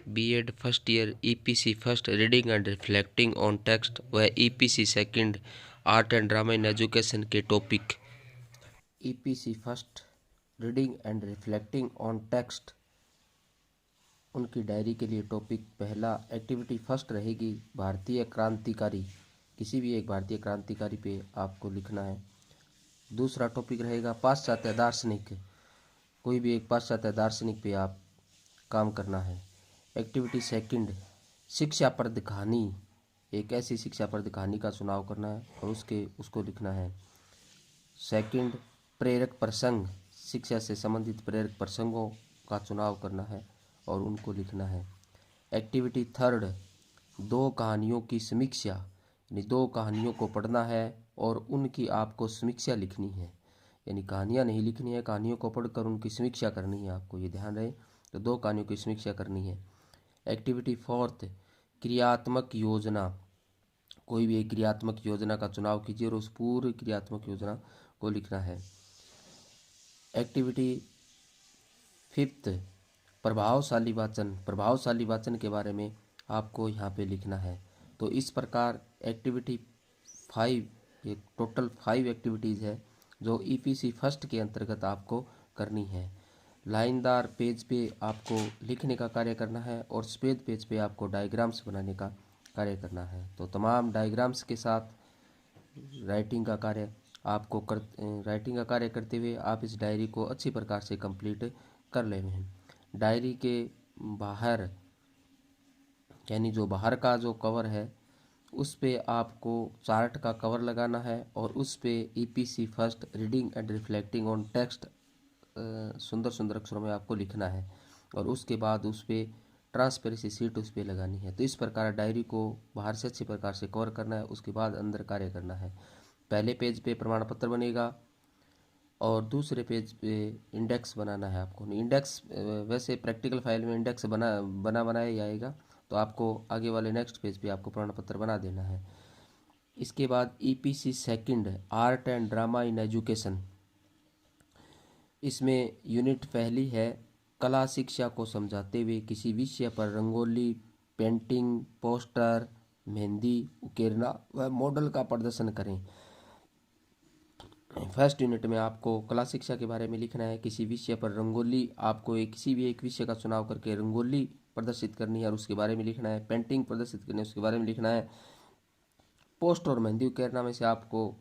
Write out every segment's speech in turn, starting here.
BEd first year EPC first reading and reflecting on text व EPC second art and drama in education के topic. EPC first reading and reflecting on text, उनकी diary के लिए topic पहला activity first रहेगी भारतीय क्रांतिकारी, किसी भी एक भारतीय क्रांतिकारी पे आपको लिखना है। दूसरा टॉपिक रहेगा पाश्चात्य दार्शनिक, कोई भी एक पाश्चात्य दार्शनिक पे आप काम करना है। एक्टिविटी सेकंड शिक्षाप्रद कहानी, एक ऐसी शिक्षाप्रद कहानी का चुनाव करना है और उसको लिखना है। सेकंड प्रेरक प्रसंग, शिक्षा से संबंधित प्रेरक प्रसंगों का चुनाव करना है और उनको लिखना है। एक्टिविटी थर्ड दो कहानियों की समीक्षा, यानी दो कहानियों को पढ़ना है और उनकी आपको समीक्षा लिखनी है, यानी कहानियाँ नहीं लिखनी है, कहानियों को पढ़कर उनकी समीक्षा करनी है आपको, ये ध्यान रहे। तो दो कहानियों की समीक्षा करनी है। एक्टिविटी फोर्थ क्रियात्मक योजना, कोई भी एक क्रियात्मक योजना का चुनाव कीजिए और उस पूरी क्रियात्मक योजना को लिखना है। एक्टिविटी फिफ्थ प्रभावशाली वाचन, प्रभावशाली वाचन के बारे में आपको यहाँ पे लिखना है। तो इस प्रकार एक्टिविटी 5, ये टोटल 5 एक्टिविटीज़ है जो ईपीसी फर्स्ट के अंतर्गत आपको करनी है। लाइनदार पेज पे आपको लिखने का कार्य करना है और सफ़ेद पेज पे आपको डायग्राम्स बनाने का कार्य करना है। तो तमाम डायग्राम्स के साथ राइटिंग का कार्य करते हुए आप इस डायरी को अच्छी प्रकार से कंप्लीट कर ले हैं। डायरी के बाहर, यानी जो बाहर का जो कवर है उस पे आपको चार्ट का कवर लगाना है और उस पे EPC first reading and reflecting on text सुंदर सुंदर अक्षरों में आपको लिखना है और उसके बाद उस पे ट्रांसपेरेंसी सीट उस पे लगानी है। तो इस प्रकार डायरी को बाहर से अच्छी प्रकार से कवर करना है, उसके बाद अंदर कार्य करना है। पहले पेज पे प्रमाण पत्र बनेगा और दूसरे पेज पे इंडेक्स बनाना है आपको। इंडेक्स वैसे प्रैक्टिकल फाइल में इंडेक्स बनाया ही आएगा, तो आपको आगे वाले नेक्स्ट पेज पे आपको प्रमाण पत्र बना देना है। इसके बाद EPC second art and drama in education, इसमें यूनिट पहली है कला शिक्षा को समझाते हुए किसी विषय पर रंगोली, पेंटिंग, पोस्टर, मेहंदी उकेरना व मॉडल का प्रदर्शन करें। फर्स्ट यूनिट में आपको कला शिक्षा के बारे में लिखना है। किसी विषय पर रंगोली, आपको किसी भी एक विषय का चुनाव करके रंगोली प्रदर्शित करनी है और उसके बारे में लिखना है। पेंटिंग प्रदर्शित करनी है, उसके बारे में लिखना है। पोस्ट और मेहंदी उकेरना में से आपको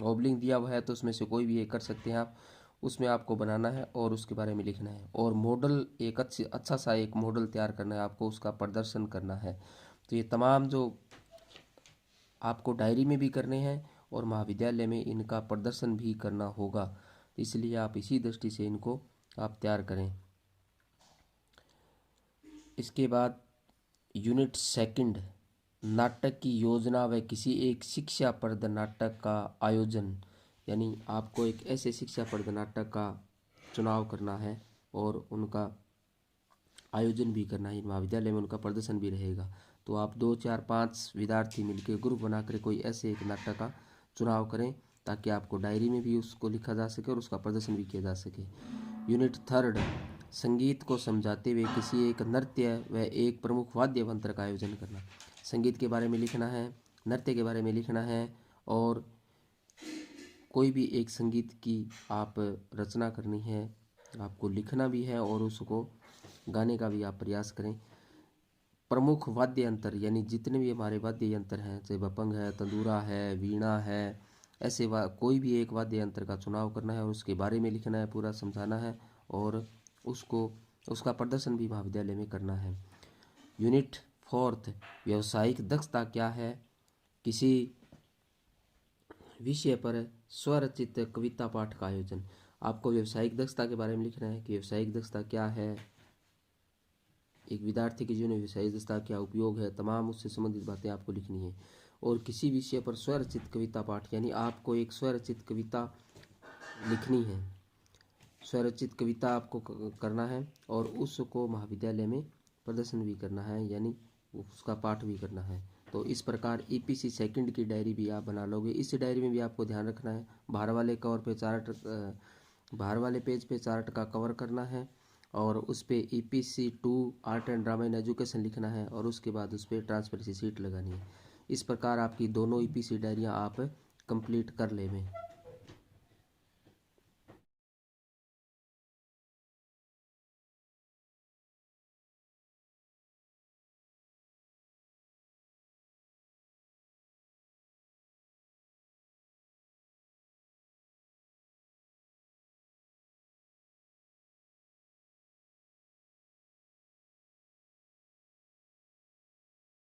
ओबलिंग दिया हुआ है तो उसमें से कोई भी एक कर सकते हैं आप, उसमें आपको बनाना है और उसके बारे में लिखना है। और मॉडल, एक अच्छा सा एक मॉडल तैयार करना है आपको, उसका प्रदर्शन करना है। तो ये तमाम जो आपको डायरी में भी करने हैं और महाविद्यालय में इनका प्रदर्शन भी करना होगा, तो इसलिए आप इसी दृष्टि से इनको आप तैयार करें। इसके बाद यूनिट सेकंड नाटक की योजना व किसी एक शिक्षाप्रद नाटक का आयोजन, यानी आपको एक ऐसे शिक्षाप्रद नाटक का चुनाव करना है और उनका आयोजन भी करना है। महाविद्यालय में उनका प्रदर्शन भी रहेगा। तो आप 2, 4, 5 विद्यार्थी मिलकर ग्रुप बनाकर कोई ऐसे एक नाटक का चुनाव करें ताकि आपको डायरी में भी उसको लिखा जा सके और उसका प्रदर्शन भी किया जा सके। यूनिट थर्ड संगीत को समझाते हुए किसी एक नृत्य व एक प्रमुख वाद्य यंत्र का आयोजन करना। संगीत के बारे में लिखना है, नृत्य के बारे में लिखना है और कोई भी एक संगीत की आप रचना करनी है, आपको लिखना भी है और उसको गाने का भी आप प्रयास करें। प्रमुख वाद्य यंत्र, यानी जितने भी हमारे वाद्य यंत्र हैं, चाहे बपंग है, तंदूरा है, वीणा है, ऐसे कोई भी एक वाद्य यंत्र का चुनाव करना है और उसके बारे में लिखना है, पूरा समझाना है और उसका प्रदर्शन भी महाविद्यालय में करना है। यूनिट फोर्थ व्यावसायिक दक्षता क्या है, किसी विषय पर स्वरचित कविता पाठ का आयोजन। आपको व्यावसायिक दक्षता के बारे में लिखना है कि व्यावसायिक दक्षता क्या है, एक विद्यार्थी के जीवन में व्यावसायिक दक्षता क्या उपयोग है, तमाम उससे संबंधित बातें आपको लिखनी है। और किसी विषय पर स्वरचित कविता पाठ, यानी आपको एक स्वरचित कविता लिखनी है, स्वरचित कविता आपको करना है और उसको महाविद्यालय में प्रदर्शन भी करना है, यानी उसका पाठ भी करना है। तो इस प्रकार ईपीसी सेकंड की डायरी भी आप बना लोगे। इस डायरी में भी आपको ध्यान रखना है बाहर वाले कवर पे चार्ट, बाहर वाले पेज पे चार्ट का कवर करना है और उस पर EPC2 art and drama in education लिखना है और उसके बाद उस पर ट्रांसपेरेंसी सीट लगानी है। इस प्रकार आपकी दोनों EPC डायरियाँ आप कंप्लीट कर लेवें।